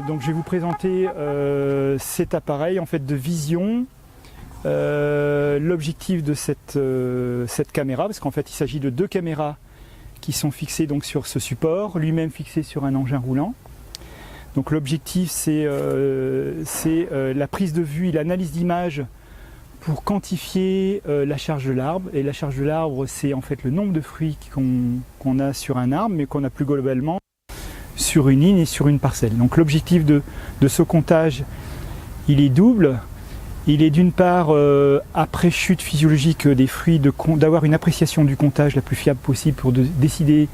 Donc je vais vous présenter cet appareil en fait de vision. L'objectif de cette caméra, parce qu'en fait il s'agit de deux caméras qui sont fixées donc sur ce support, lui-même fixé sur un engin roulant. Donc l'objectif c'est la prise de vue et l'analyse d'image pour quantifier la charge de l'arbre. Et la charge de l'arbre, c'est en fait le nombre de fruits qu'on a sur un arbre, mais qu'on a plus globalement sur une ligne et sur une parcelle. Donc l'objectif de ce comptage, il est double. Il est d'une part, après chute physiologique des fruits, d'avoir une appréciation du comptage la plus fiable possible pour décider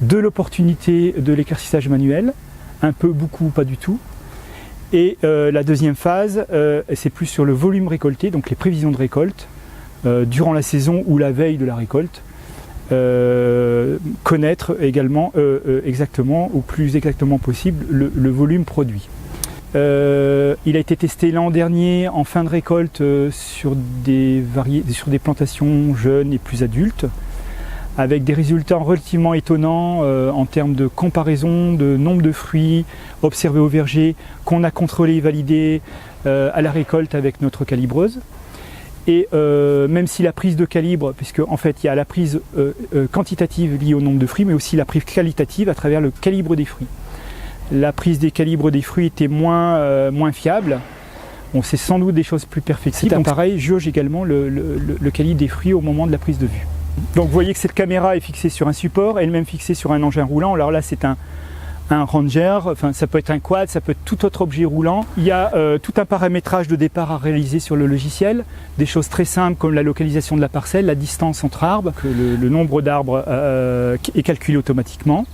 de l'opportunité de l'éclaircissage manuel, un peu, beaucoup, pas du tout. Et la deuxième phase, c'est plus sur le volume récolté, donc les prévisions de récolte, durant la saison ou la veille de la récolte. Connaître également exactement, ou plus exactement possible, le volume produit. Il a été testé l'an dernier en fin de récolte sur des plantations jeunes et plus adultes, avec des résultats relativement étonnants en termes de comparaison de nombre de fruits observés au verger qu'on a contrôlé et validé à la récolte avec notre calibreuse. Et même si la prise de calibre, puisque en fait il y a la prise quantitative liée au nombre de fruits, mais aussi la prise qualitative à travers le calibre des fruits. La prise des calibres des fruits était moins fiable. Bon, c'est sans doute des choses plus perfectibles. Cet appareil jauge également le calibre des fruits au moment de la prise de vue. Donc vous voyez que cette caméra est fixée sur un support, elle-même fixée sur un engin roulant. Alors là c'est un Ranger, enfin ça peut être un quad, ça peut être tout autre objet roulant. Il y a tout un paramétrage de départ à réaliser sur le logiciel, des choses très simples comme la localisation de la parcelle, la distance entre arbres, que le nombre d'arbres est calculé automatiquement.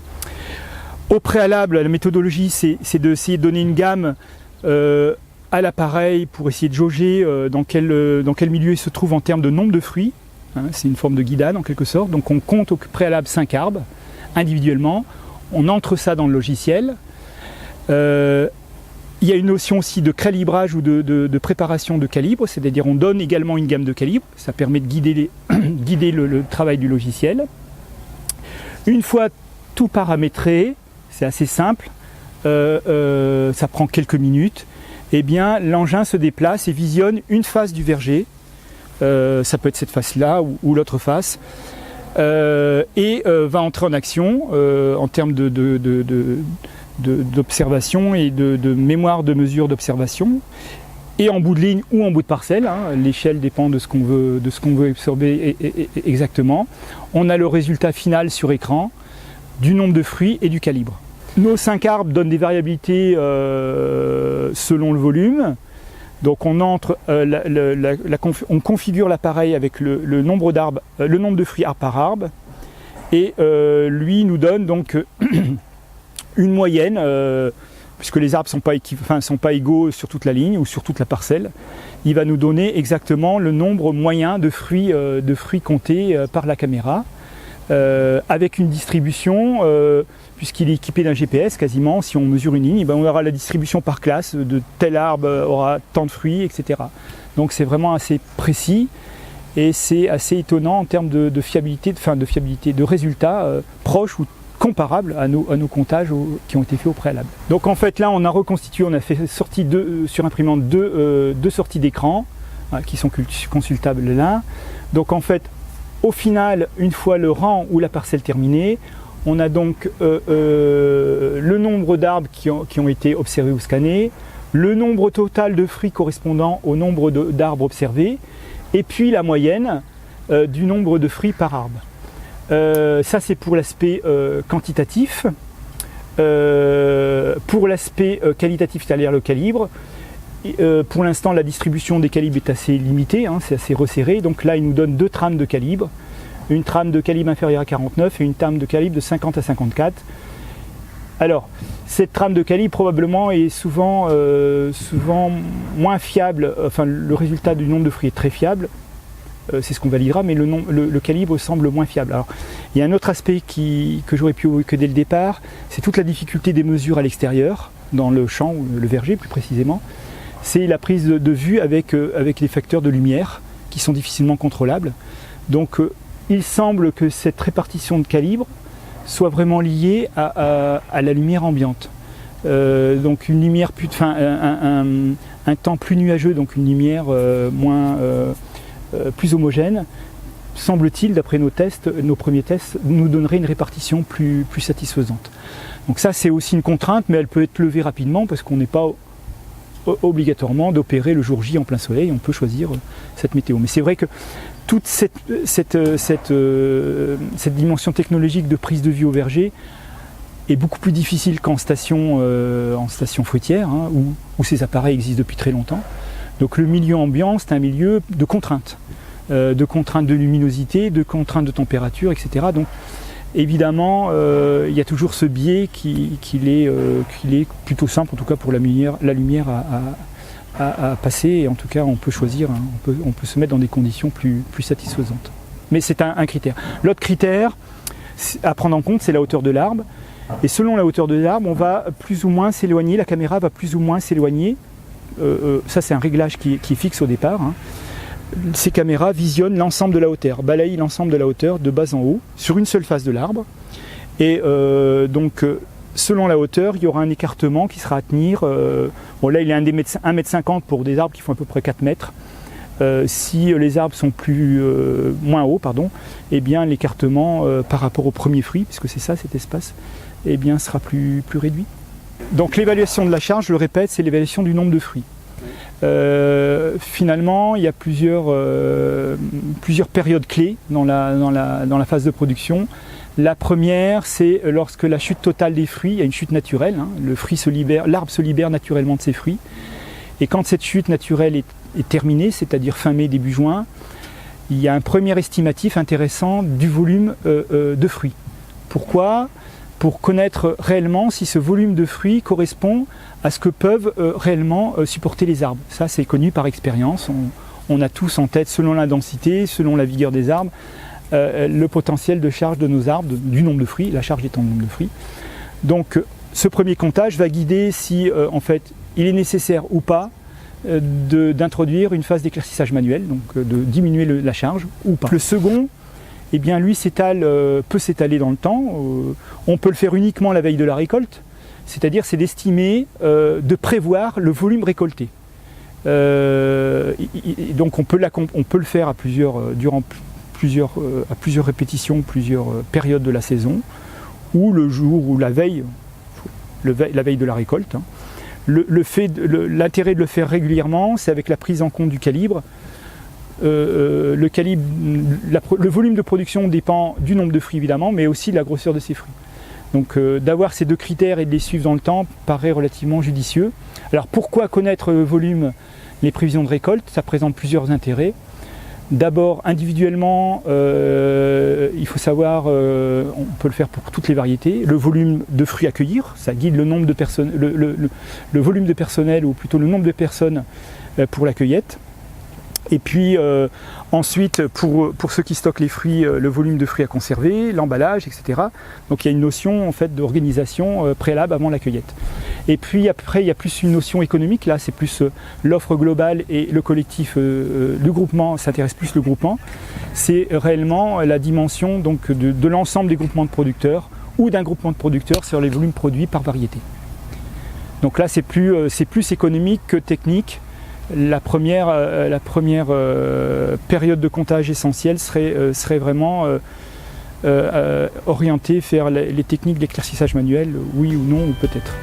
Au préalable, la méthodologie c'est d'essayer de donner une gamme à l'appareil pour essayer de jauger dans quel milieu il se trouve en termes de nombre de fruits. Hein, c'est une forme de guidade en quelque sorte. Donc on compte au préalable 5 arbres individuellement. On entre ça dans le logiciel. Il y a une notion aussi de calibrage ou de préparation de calibre, c'est-à-dire on donne également une gamme de calibres. Ça permet de guider, le travail du logiciel. Une fois tout paramétré, c'est assez simple, ça prend quelques minutes, et bien l'engin se déplace et visionne une face du verger. Ça peut être cette face-là ou l'autre face. Et va entrer en action en termes d'observation et de mémoire de mesure d'observation, et en bout de ligne ou en bout de parcelle, hein, l'échelle dépend de ce qu'on veut absorber exactement. On a le résultat final sur écran du nombre de fruits et du calibre. Nos 5 arbres donnent des variabilités selon le volume. Donc on entre, on configure l'appareil avec le nombre d'arbres, le nombre de fruits arbre par arbre, et lui nous donne donc une moyenne, puisque les arbres sont pas égaux sur toute la ligne ou sur toute la parcelle. Il va nous donner exactement le nombre moyen de fruits comptés par la caméra, avec une distribution. Puisqu'il est équipé d'un GPS quasiment, si on mesure une ligne, on aura la distribution par classe, de tel arbre aura tant de fruits, etc. Donc c'est vraiment assez précis et c'est assez étonnant en termes de fiabilité, de résultats proches ou comparables à nos comptages qui ont été faits au préalable. Donc en fait là on a reconstitué, on a fait sur imprimante deux sorties d'écran qui sont consultables là. Donc en fait au final, une fois le rang ou la parcelle terminée, on a donc le nombre d'arbres qui ont été observés ou scannés, le nombre total de fruits correspondant au nombre d'arbres observés, et puis la moyenne du nombre de fruits par arbre. Ça c'est pour l'aspect quantitatif. Pour l'aspect qualitatif, c'est-à-dire le calibre, pour l'instant la distribution des calibres est assez limitée, hein, c'est assez resserré, donc là il nous donne 2 trames de calibre. Une trame de calibre inférieure à 49 et une trame de calibre de 50 à 54. Alors, cette trame de calibre probablement est souvent moins fiable, enfin le résultat du nombre de fruits est très fiable, c'est ce qu'on validera, mais le calibre semble moins fiable. Alors, il y a un autre aspect que j'aurais pu évoquer dès le départ, c'est toute la difficulté des mesures à l'extérieur, dans le champ ou le verger plus précisément. C'est la prise de vue avec les facteurs de lumière qui sont difficilement contrôlables. Donc, il semble que cette répartition de calibre soit vraiment liée à la lumière ambiante. donc une lumière un temps plus nuageux, donc une lumière plus homogène, semble-t-il, d'après nos premiers tests, nous donnerait une répartition plus satisfaisante. Donc ça, c'est aussi une contrainte, mais elle peut être levée rapidement parce qu'on n'est pas obligatoirement d'opérer le jour J en plein soleil, on peut choisir cette météo. Mais c'est vrai que toute cette dimension technologique de prise de vue au verger est beaucoup plus difficile qu'en station fruitière, hein, où ces appareils existent depuis très longtemps. Donc le milieu ambiant, c'est un milieu de contraintes de luminosité, de contraintes de température, etc. Donc évidemment, il y a toujours ce biais qu'il est plutôt simple, en tout cas pour la lumière à passer, et en tout cas on peut choisir, hein, on peut se mettre dans des conditions plus satisfaisantes. Mais c'est un critère. L'autre critère à prendre en compte, c'est la hauteur de l'arbre. Et selon la hauteur de l'arbre, on va plus ou moins s'éloigner, la caméra va plus ou moins s'éloigner. Ça c'est un réglage qui est fixe au départ. Hein. Ces caméras visionnent l'ensemble de la hauteur, balayent l'ensemble de la hauteur de bas en haut sur une seule face de l'arbre. Et donc selon la hauteur, il y aura un écartement qui sera à tenir. Bon, là il est 1,50 m pour des arbres qui font à peu près 4 mètres. Si les arbres sont moins hauts, eh bien l'écartement par rapport au premier fruit, puisque c'est ça cet espace, eh bien sera plus réduit. Donc l'évaluation de la charge, je le répète, c'est l'évaluation du nombre de fruits. Finalement, il y a plusieurs périodes clés dans la phase de production. La première, c'est lorsque la chute totale des fruits, il y a une chute naturelle, hein, l'arbre se libère naturellement de ses fruits. Et quand cette chute naturelle est terminée, c'est-à-dire fin mai, début juin, il y a un premier estimatif intéressant du volume de fruits. Pourquoi ? Pour connaître réellement si ce volume de fruits correspond à ce que peuvent réellement supporter les arbres. Ça, c'est connu par expérience. On a tous en tête, selon la densité, selon la vigueur des arbres, le potentiel de charge de nos arbres, du nombre de fruits, la charge étant le nombre de fruits. Donc, ce premier comptage va guider si, en fait, il est nécessaire ou pas d'introduire une phase d'éclaircissage manuel, donc de diminuer la charge ou pas. Le second, eh bien, lui peut s'étaler dans le temps. On peut le faire uniquement la veille de la récolte, c'est-à-dire c'est d'estimer, de prévoir le volume récolté. Donc on peut le faire à plusieurs répétitions, plusieurs périodes de la saison, ou le jour ou la veille de la récolte. Hein. L'intérêt de le faire régulièrement, c'est avec la prise en compte du calibre. Le volume de production dépend du nombre de fruits évidemment, mais aussi de la grosseur de ces fruits. Donc d'avoir ces deux critères et de les suivre dans le temps paraît relativement judicieux. Alors pourquoi connaître le volume, les prévisions de récolte? Ça présente plusieurs intérêts. D'abord individuellement, il faut savoir, on peut le faire pour toutes les variétés, le volume de fruits à cueillir, ça guide le nombre de personnes, le volume de personnel, ou plutôt le nombre de personnes pour la cueillette. Et puis ensuite, pour ceux qui stockent les fruits, le volume de fruits à conserver, l'emballage, etc. Donc il y a une notion en fait d'organisation préalable avant la cueillette. Et puis après, il y a plus une notion économique. Là, c'est plus l'offre globale et le collectif, le groupement, s'intéresse plus le groupement. C'est réellement la dimension donc, de l'ensemble des groupements de producteurs ou d'un groupement de producteurs sur les volumes produits par variété. Donc là, c'est plus économique que technique. La première période de comptage essentielle serait vraiment orientée vers les techniques d'éclaircissage manuel, oui ou non, ou peut-être.